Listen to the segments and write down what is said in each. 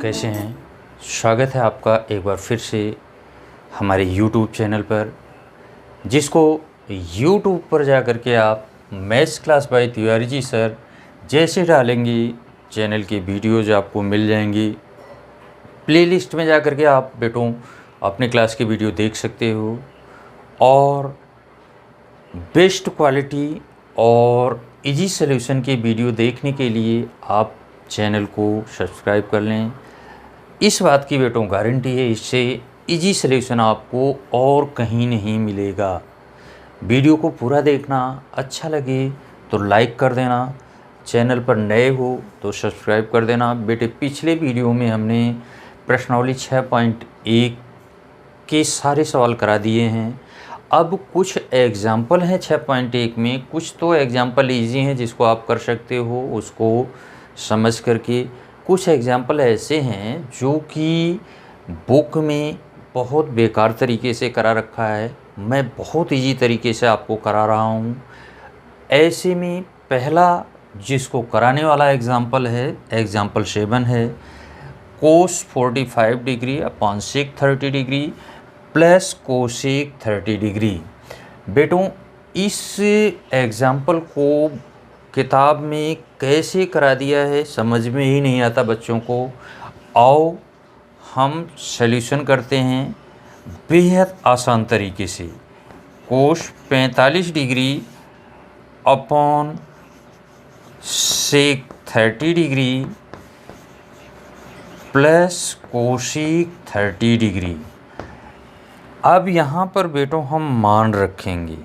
कैसे हैं। स्वागत है आपका एक बार फिर से हमारे YouTube चैनल पर, जिसको YouTube पर जा कर के आप maths class bye Tiwari ji sir जैसे डालेंगे चैनल की वीडियोज़ आपको मिल जाएंगी। प्लेलिस्ट में जा कर के आप बेटों अपने क्लास की वीडियो देख सकते हो और बेस्ट क्वालिटी और इजी सॉल्यूशन की वीडियो देखने के लिए आप चैनल को सब्सक्राइब कर लें। इस बात की बेटों गारंटी है, इससे इजी सॉल्यूशन आपको और कहीं नहीं मिलेगा। वीडियो को पूरा देखना, अच्छा लगे तो लाइक कर देना, चैनल पर नए हो तो सब्सक्राइब कर देना। बेटे पिछले वीडियो में हमने प्रश्नावली 6.1 के सारे सवाल करा दिए हैं। अब कुछ एग्जाम्पल हैं 6.1 में, कुछ तो एग्जाम्पल इजी हैं जिसको आप कर सकते हो उसको समझ करके। कुछ एग्जाम्पल ऐसे हैं जो कि बुक में बहुत बेकार तरीके से करा रखा है, मैं बहुत इजी तरीके से आपको करा रहा हूँ। ऐसे में पहला जिसको कराने वाला एग्जाम्पल है, एग्जाम्पल 7 है, cos 45 degree upon sec 30 degree plus cosec 30 degree. बेटों इस एग्जाम्पल को किताब में कैसे करा दिया है समझ में ही नहीं आता बच्चों को। आओ हम सॉल्यूशन करते हैं बेहद आसान तरीके से। Cos 45 degree upon sec 30 degree plus cosec 30 degree. अब यहाँ पर बेटों हम मान रखेंगे।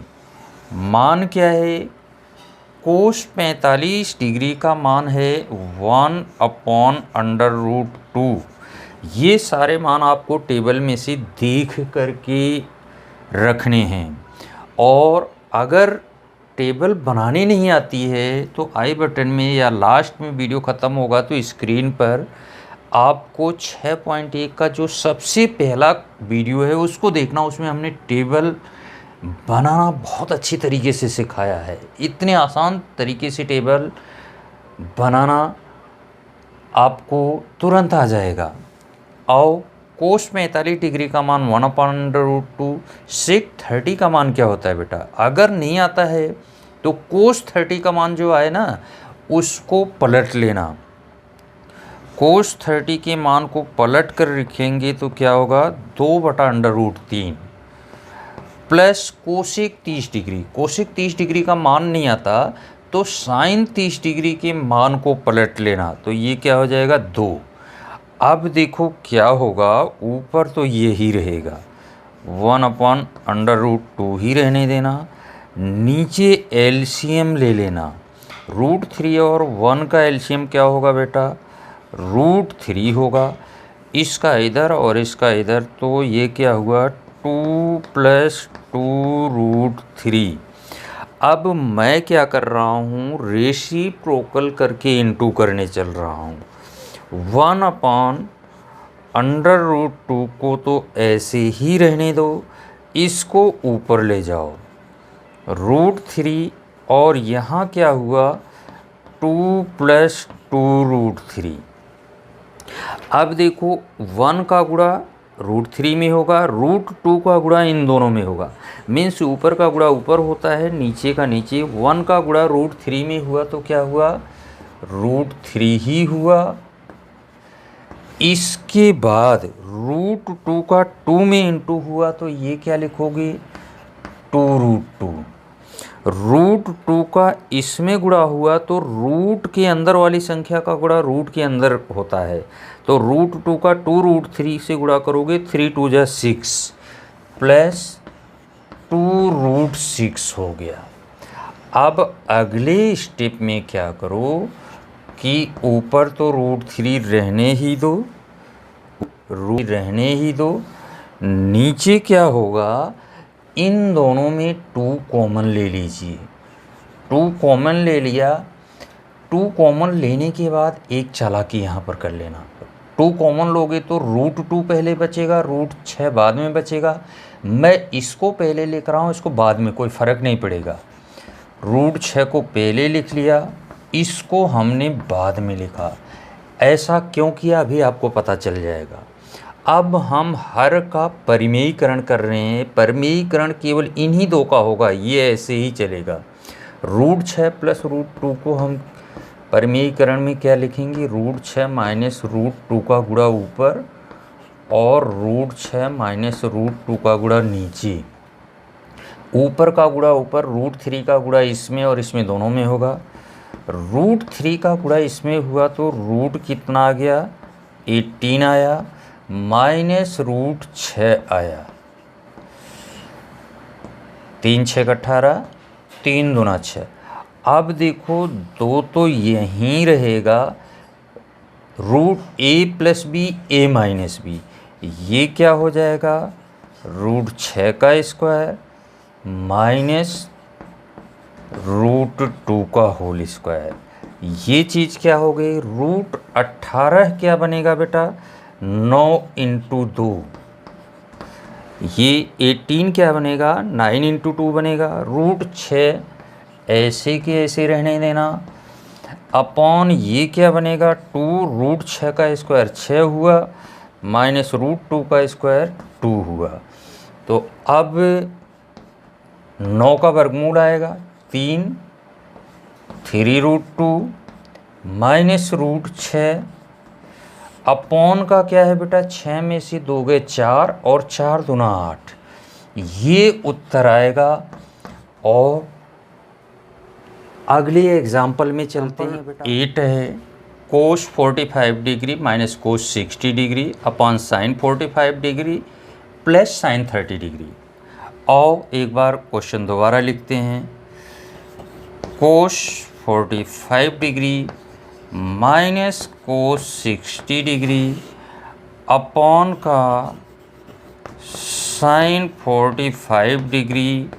मान क्या है? कोस 45 डिग्री का मान है 1/√2। ये सारे मान आपको टेबल में से देख करके रखने हैं, और अगर टेबल बनानी नहीं आती है तो आई बटन में या लास्ट में वीडियो ख़त्म होगा तो स्क्रीन पर आपको 6.1 का जो सबसे पहला वीडियो है उसको देखना। उसमें हमने टेबल बनाना बहुत अच्छी तरीके से सिखाया है। इतने आसान तरीके से टेबल बनाना आपको तुरंत आ जाएगा। आओ कोस 45 डिग्री का मान 1/√2, सेक 30 का मान क्या होता है बेटा? अगर नहीं आता है तो कोस 30 का मान जो आए ना उसको पलट लेना। कोस 30 के मान को पलट कर रखेंगे तो क्या होगा? 2/√3 plus cosec 30 degree. Cosec 30 degree का मान नहीं आता तो साइन 30 डिग्री के मान को पलट लेना, तो ये क्या हो जाएगा? 2। अब देखो क्या होगा, ऊपर तो ये ही रहेगा 1/√2 ही रहने देना, नीचे एलसीएम ले लेना। √3 और 1 का एलसीएम क्या होगा बेटा? √3 होगा। इसका इधर और इसका इधर, तो ये क्या हुआ? 2 + 2√3। अब मैं क्या कर रहा हूँ? रेसिप्रोकल करके इनटू करने चल रहा हूँ। 1/√2 को तो ऐसे ही रहने दो, इसको ऊपर ले जाओ। √3 और यहाँ क्या हुआ? 2 + 2√3। अब देखो 1 का गुणा √3 में होगा, √2 का गुणा इन दोनों में होगा। मीन्स ऊपर का गुणा ऊपर होता है, नीचे का नीचे। 1 का गुणा √3 में हुआ तो क्या हुआ? √3 ही हुआ। इसके बाद √2 का 2 में इंटू हुआ तो ये क्या लिखोगे? 2√2। √2 का इसमें गुणा हुआ तो रूट के अंदर वाली संख्या का गुणा रूट के अंदर होता है, तो √2 का 2√3 से गुणा करोगे, 3 × 2 = 6 प्लस 2√6 हो गया। अब अगले स्टेप में क्या करो कि ऊपर तो √3 रहने ही दो, नीचे क्या होगा? इन दोनों में 2 कॉमन ले लीजिए। 2 कॉमन ले लिया। 2 कॉमन लेने के बाद एक चालाकी यहाँ पर कर लेना। 2 कॉमन लोगे तो √2 पहले बचेगा, √6 बाद में बचेगा। मैं इसको पहले लिख रहा हूँ, इसको बाद में, कोई फ़र्क नहीं पड़ेगा। √6 को पहले लिख लिया, इसको हमने बाद में लिखा। ऐसा क्यों किया अभी आपको पता चल जाएगा। अब हम हर का परिमेयीकरण कर रहे हैं, परिमेयीकरण केवल इन्हीं दो का होगा, ये ऐसे ही चलेगा। √6 प्लस √2 को हम परिमेयीकरण में क्या लिखेंगे, √6 माइनस √2 का गुणा ऊपर और √6 माइनस √2 का गुणा नीचे। ऊपर का गुणा ऊपर, √3 का गुणा इसमें और इसमें दोनों में होगा। √3 का गुणा इसमें हुआ तो रूट कितना आ गया, 18 आया, माइनस √6 आया। 3 6 का 18, 3 दूना 6। अब देखो दो तो यहीं रहेगा, √a plus b a minus b, ये क्या हो जाएगा, √6 का स्क्वायर माइनस √2 का होल स्क्वायर। ये चीज़ क्या हो गई, √18 क्या बनेगा बेटा, 9 इंटू 2। ये 18 क्या बनेगा, 9 इंटू 2 बनेगा। √6 ऐसे के ऐसे रहने देना, अपॉन ये क्या बनेगा, 2 √6 का स्क्वायर 6 हुआ, माइनस √2 का स्क्वायर 2 हुआ। तो अब 9 का वर्गमूल आएगा 3, 3√2 माइनस √6 अपॉन का क्या है बेटा, 6 में से 2 गए 4 और 4 दूना 8, ये उत्तर आएगा। और अगले एग्जाम्पल में चलते हैं बेटा। 8 है, cos 45 degree minus cos 60 degree upon sine 45 degree plus sine 30 degree. आओ एक बार क्वेश्चन दोबारा लिखते हैं। Cos 45 degree minus cos 60 degree upon का sine 45 degree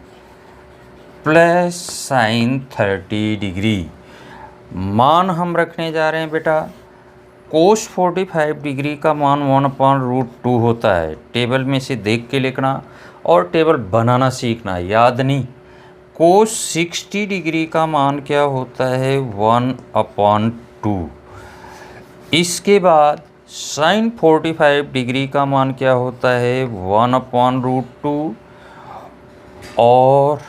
plus sine 30 degree. मान हम रखने जा रहे हैं बेटा, कोस 45 डिग्री का मान 1/√2 होता है। टेबल में से देख के लिखना और टेबल बनाना सीखना, याद नहीं। कोस 60 डिग्री का मान क्या होता है, 1/2। इसके बाद साइन 45 डिग्री का मान क्या होता है, 1/√2 और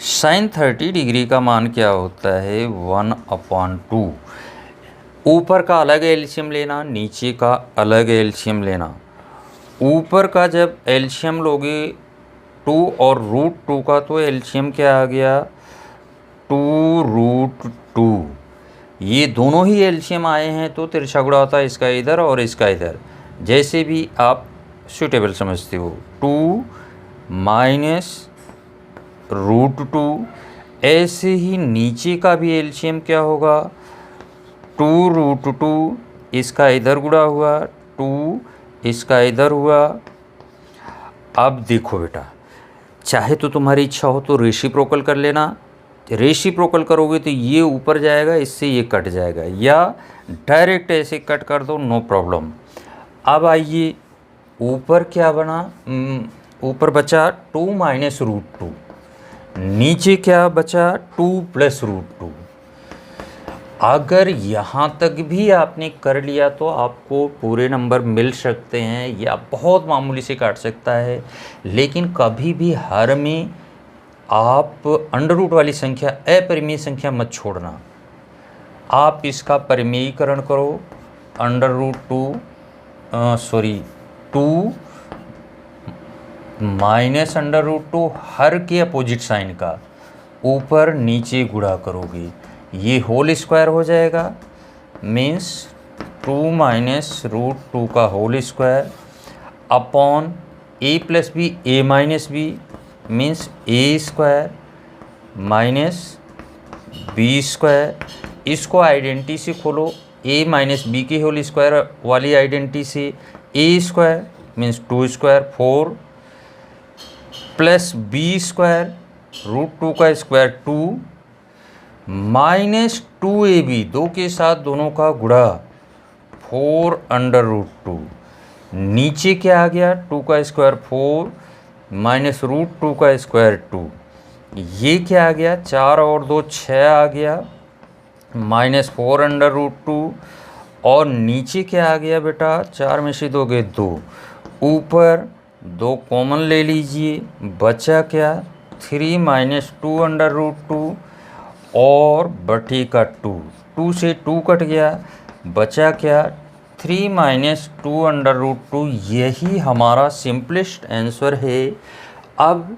साइन 30 डिग्री का मान क्या होता है, 1/2। ऊपर का अलग एलसीएम लेना, नीचे का अलग एलसीएम लेना। ऊपर का जब एलसीएम लोगे 2 और √2 का, तो एलसीएम क्या आ गया, 2√2। ये दोनों ही एलसीएम आए हैं तो तिरछा गुणा होता है, इसका इधर और इसका इधर, जैसे भी आप सूटेबल समझते हो। 2 माइनस √2। ऐसे ही नीचे का भी एलसीएम क्या होगा, 2√2, इसका इधर गुणा हुआ, 2 इसका इधर हुआ। अब देखो बेटा, चाहे तो तुम्हारी इच्छा हो तो रेसिप्रोकल कर लेना। रेसिप्रोकल करोगे तो ये ऊपर जाएगा, इससे ये कट जाएगा, या डायरेक्ट ऐसे कट कर दो, नो प्रॉब्लम। अब आइए ऊपर क्या बना, ऊपर बचा 2 माइनस √2, नीचे क्या बचा, 2 प्लस √2। अगर यहाँ तक भी आपने कर लिया तो आपको पूरे नंबर मिल सकते हैं, या बहुत मामूली से काट सकता है। लेकिन कभी भी हर में आप अंडर रूट वाली संख्या, अपरिमेय संख्या मत छोड़ना। आप इसका परिमेयीकरण करो, √2 माइनस √2, हर के अपोजिट साइन का ऊपर नीचे गुणा करोगे, ये होल स्क्वायर हो जाएगा, मीन्स 2 माइनस √2 का whole square upon a plus b a minus b, means a square minus b square. इसको आइडेंटिटी से खोलो, a माइनस बी के होल स्क्वायर वाली आइडेंटिटी से a square means 2 square 4 plus b square √2 का square 2 minus 2ab, 2 के साथ दोनों का गुणा 4/√2। नीचे क्या आ गया, 2 का स्क्वायर 4 माइनस √2 का स्क्वायर 2। ये क्या आ गया, 4 और 2 6 आ गया, -4√2 और नीचे क्या आ गया बेटा, 4 में से 2 गए 2, ऊपर 2 कॉमन ले लीजिए, बचा क्या 3 - 2√2 और बटे का 2 से 2 कट गया, बचा क्या 3 - 2√2। यही हमारा सिंपलेस्ट आंसर है। अब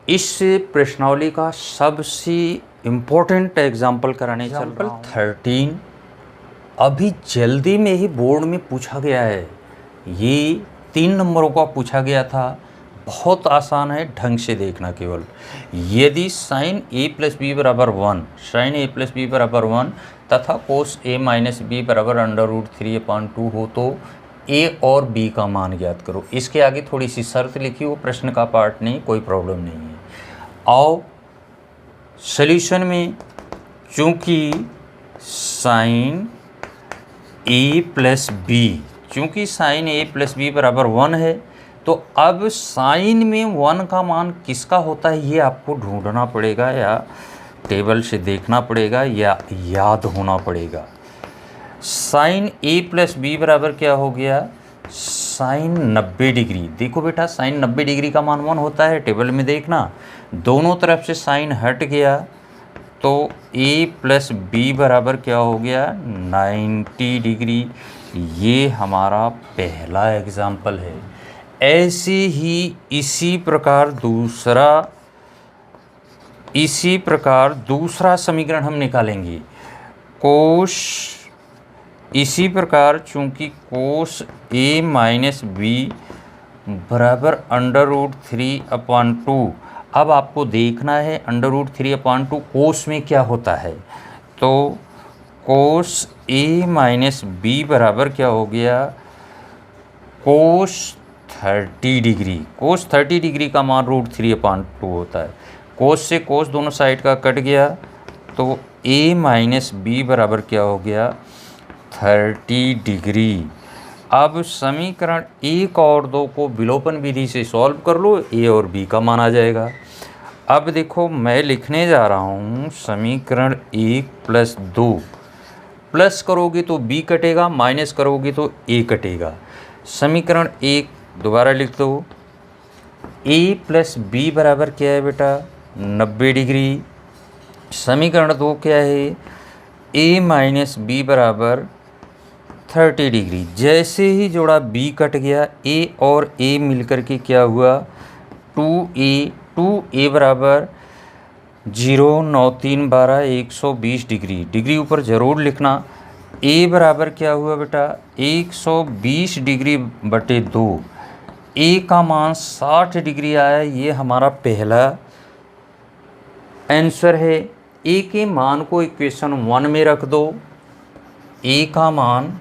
इस प्रश्नावली का सबसे इम्पोर्टेंट एग्जाम्पल कराने चल रहा हूँ। 13 अभी जल्दी में ही बोर्ड में पूछा गया है, ये 3 नंबरों का पूछा गया था। बहुत आसान है, ढंग से देखना केवल। यदि sin a + b = 1, sin a + b = 1 तथा cos a - b = √3/2 हो तो a और b का मान ज्ञात करो। इसके आगे थोड़ी सी शर्त लिखी हो, प्रश्न का पार्ट नहीं, कोई प्रॉब्लम नहीं है। आओ सॉल्यूशन में, चूँकि sin a + b, चूँकि sin a + b = 1 है, तो अब साइन में 1 का मान किसका होता है ये आपको ढूंढना पड़ेगा, या टेबल से देखना पड़ेगा, या याद होना पड़ेगा। साइन a + b बराबर क्या हो गया, साइन 90 डिग्री। देखो बेटा, साइन 90 डिग्री का मान 1 होता है, टेबल में देखना। दोनों तरफ से साइन हट गया तो a + b बराबर क्या हो गया 90 डिग्री। ये हमारा पहला एग्जाम्पल है। ऐसे ही इसी प्रकार दूसरा समीकरण हम निकालेंगे। कोस, इसी प्रकार चूँकि कोस a - b बराबर √3/2। अब आपको देखना है √3/2 कोस में क्या होता है, तो कोस a - b बराबर क्या हो गया कोस 30 डिग्री। कोस 30 डिग्री का मान √3/2 होता है। कोस से कोस दोनों साइड का कट गया तो a - b बराबर क्या हो गया 30 डिग्री। अब समीकरण 1 और 2 को विलोपन विधि से सॉल्व कर लो, a और b का मान आ जाएगा। अब देखो मैं लिखने जा रहा हूँ समीकरण 1 + 2, प्लस करोगे तो b कटेगा, माइनस करोगे तो a कटेगा। समीकरण 1 दोबारा लिख दो, a + b बराबर क्या है बेटा 90 डिग्री। समीकरण 2 क्या है, a - b बराबर 30 डिग्री। जैसे ही जोड़ा b कट गया, a और a मिलकर के क्या हुआ 2a बराबर 0, 9, 3, 12, 120 डिग्री। डिग्री ऊपर ज़रूर लिखना। a बराबर क्या हुआ बेटा 120 डिग्री बटे 2। a का मान 60 डिग्री आया, ये हमारा पहला आंसर है। a के मान को इक्वेशन 1 में रख दो। a का मान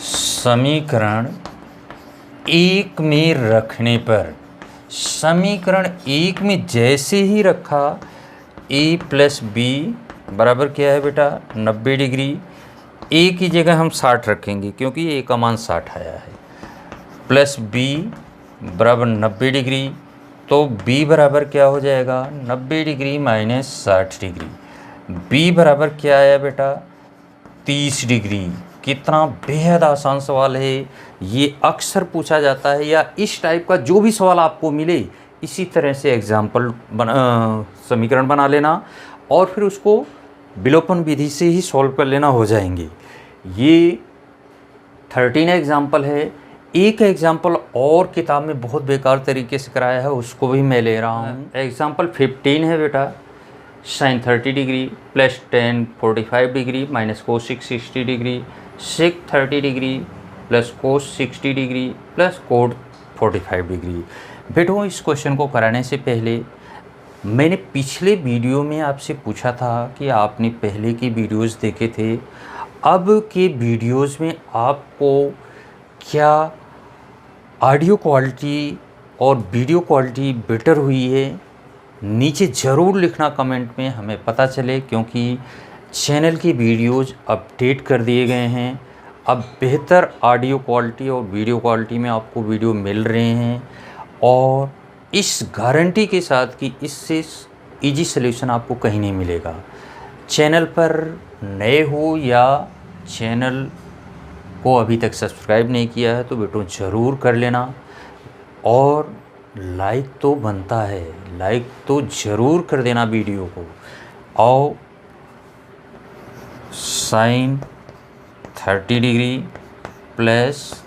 समीकरण 1 में रखने पर, समीकरण 1 में जैसे ही रखा a + b बराबर क्या है बेटा 90 डिग्री। a की जगह हम 60 रखेंगे क्योंकि a का मान 60 आया है, प्लस b बराबर 90 डिग्री। तो b बराबर क्या हो जाएगा 90 डिग्री - 60 डिग्री। b बराबर क्या आया बेटा 30 डिग्री। कितना बेहद आसान सवाल है, ये अक्सर पूछा जाता है, या इस टाइप का जो भी सवाल आपको मिले इसी तरह से समीकरण बना लेना और फिर उसको विलोपन विधि से ही सॉल्व कर लेना, हो जाएंगे। ये 13 एग्जाम्पल है। एक एग्जाम्पल और किताब में बहुत बेकार तरीके से कराया है, उसको भी मैं ले रहा हूँ। एग्जाम्पल 15 है बेटा, sin 30 degree + tan 45 degree - cos 60 degree, sec 30 degree + cos 60 degree + cot 45 degree. बेटो इस क्वेश्चन को कराने से पहले मैंने पिछले वीडियो में आपसे पूछा था कि आपने पहले की वीडियोस देखे थे, अब के वीडियोस में आपको क्या ऑडियो क्वालिटी और वीडियो क्वालिटी बेटर हुई है, नीचे ज़रूर लिखना कमेंट में, हमें पता चले, क्योंकि चैनल की वीडियोज़ अपडेट कर दिए गए हैं। अब बेहतर ऑडियो क्वालिटी और वीडियो क्वालिटी में आपको वीडियो मिल रहे हैं, और इस गारंटी के साथ कि इससे इजी सॉल्यूशन आपको कहीं नहीं मिलेगा। चैनल पर नए हो या चैनल को अभी तक सब्सक्राइब नहीं किया है तो बेटों ज़रूर कर लेना, और लाइक तो बनता है, लाइक तो ज़रूर कर देना वीडियो को। और sine 30 degree plus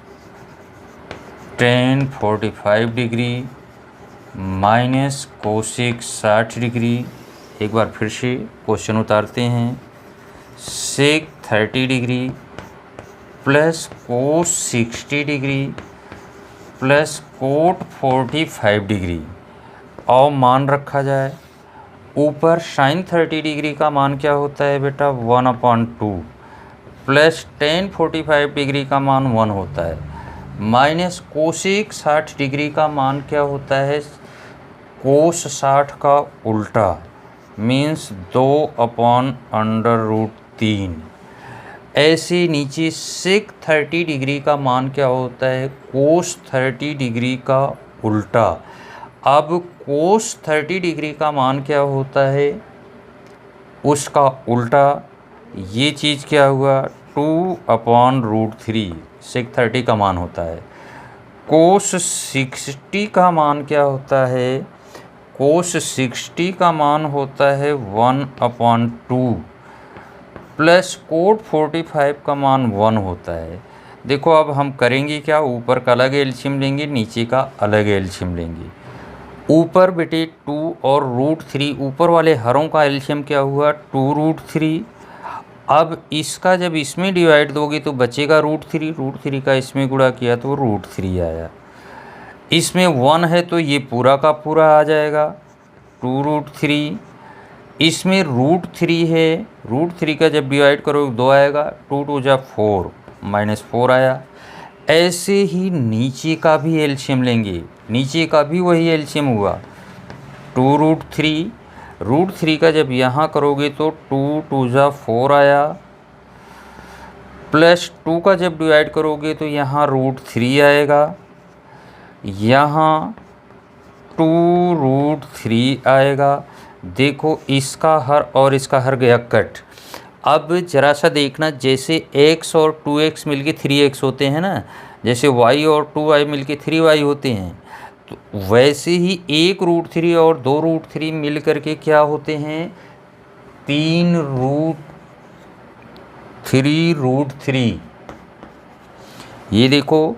tan 45 degree minus cosec 60 degree. एक बार फिर से क्वेश्चन उतारते हैं। Sec 30 degree plus cos 60 degree plus cot 45 degree, और मान रखा जाए। ऊपर साइन 30 डिग्री का मान क्या होता है बेटा 1/2 प्लस टेन 45 डिग्री का मान 1 होता है, माइनस कोसेक 60 डिग्री का मान क्या होता है कोस 60 का उल्टा, मीन्स 2/√3। ऐसे नीचे सेक 30 डिग्री का मान क्या होता है कोस 30 डिग्री का उल्टा। अब कोस 30 डिग्री का मान क्या होता है उसका उल्टा, ये चीज़ क्या हुआ 2/√3 सेक 30 का मान होता है। कोस 60 का मान क्या होता है, कोस 60 का मान होता है 1/2 प्लस कोट 45 का मान 1 होता है। देखो अब हम करेंगे क्या, ऊपर का अलग एलसीएम लेंगे, नीचे का अलग एलसीएम लेंगे। ऊपर बेटे 2 और √3, ऊपर वाले हरों का एलसीएम क्या हुआ 2√3। अब इसका जब इसमें डिवाइड दोगे तो बचेगा √3 का इसमें गुणा किया तो √3 आया। इसमें 1 है तो ये पूरा का पूरा आ जाएगा 2√3। इसमें √3 है, √3 का जब डिवाइड करोगे 2 आएगा, 2 2 जा 4 -4 आया। ऐसे ही नीचे का भी एलसीएम लेंगे, नीचे का भी वही एलसीएम हुआ 2√3। √3 का जब यहाँ करोगे तो 2 2 जा 4 आया, प्लस 2 का जब डिवाइड करोगे तो यहाँ √3 आएगा, यहाँ 2√3 आएगा। देखो इसका हर और इसका हर गया कट। अब जरा सा देखना, जैसे x और 2x मिलके 3x होते हैं ना, जैसे y और 2y मिलके 3y होते हैं, तो वैसे ही 1√3 और 2√3 मिल करके क्या होते हैं 3√3। ये देखो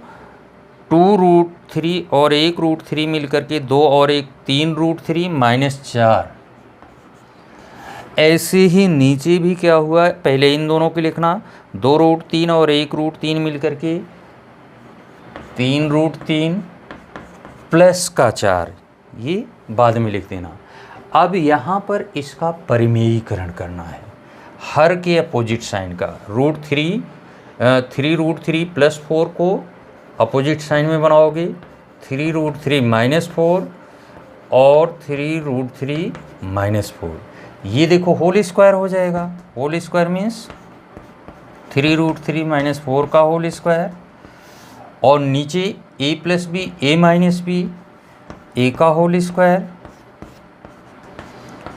2√3 और 1√3 मिल करके 2 और 1 3√3 -4। ऐसे ही नीचे भी क्या हुआ, पहले इन दोनों को लिखना 2√3 और 1√3 मिल करके 3√3 प्लस का 4, ये बाद में लिख देना। अब यहाँ पर इसका परिमेयीकरण करना है, हर के अपोजिट साइन का। √3 प्लस 4 को अपोजिट साइन में बनाओगे, 3√3 -4 और 3√3 -4। ये देखो होल स्क्वायर हो जाएगा, होल स्क्वायर मीन्स 3√3 -4 का होल स्क्वायर, और नीचे a + b a - b a का होल स्क्वायर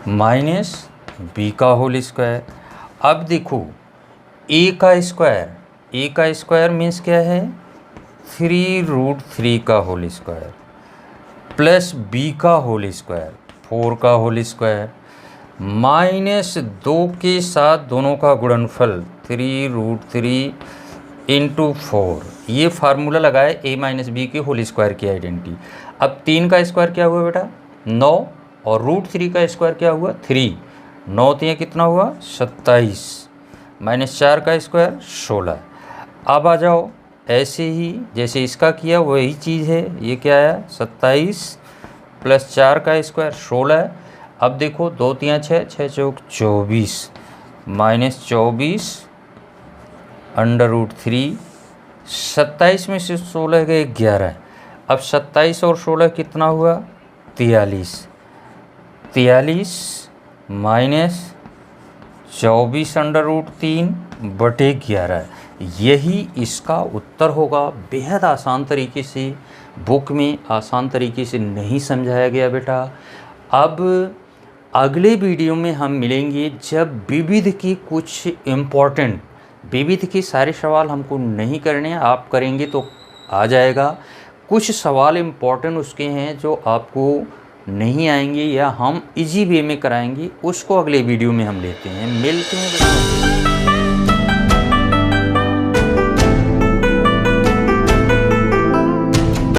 माइनस b का होल स्क्वायर। अब देखो a का स्क्वायर मीन्स क्या है 3√3 का होल स्क्वायर प्लस b का होल स्क्वायर 4 का होल स्क्वायर माइनस 2 के साथ दोनों का गुणनफल 3√3 × 4। ये फार्मूला लगाए a - b के होल स्क्वायर की आइडेंटिटी। अब 3 का स्क्वायर क्या हुआ बेटा 9, और √3 का स्क्वायर क्या हुआ 3। 9 3 कितना हुआ 27, -4 का स्क्वायर 16। अब आ जाओ ऐसे ही जैसे इसका किया वही चीज़ है, ये क्या आया 27 + 4 का स्क्वायर 16। अब देखो 2 3 6 6 चौक 24 -24 √3। 27 में से 16 गए 11। अब 27 और 16 कितना हुआ 43। 43 -24 √3 बटे 11। यही इसका उत्तर होगा। बेहद आसान तरीके से, बुक में आसान तरीके से नहीं समझाया गया बेटा। अब अगले वीडियो में हम मिलेंगे जब विविध की कुछ इम्पोर्टेंट, विविध के सारे सवाल हमको नहीं करने, आप करेंगे तो आ जाएगा। कुछ सवाल इम्पोर्टेंट उसके हैं जो आपको नहीं आएंगे या हम इजी वे में कराएंगे, उसको अगले वीडियो में हम लेते हैं। मिलते हैं।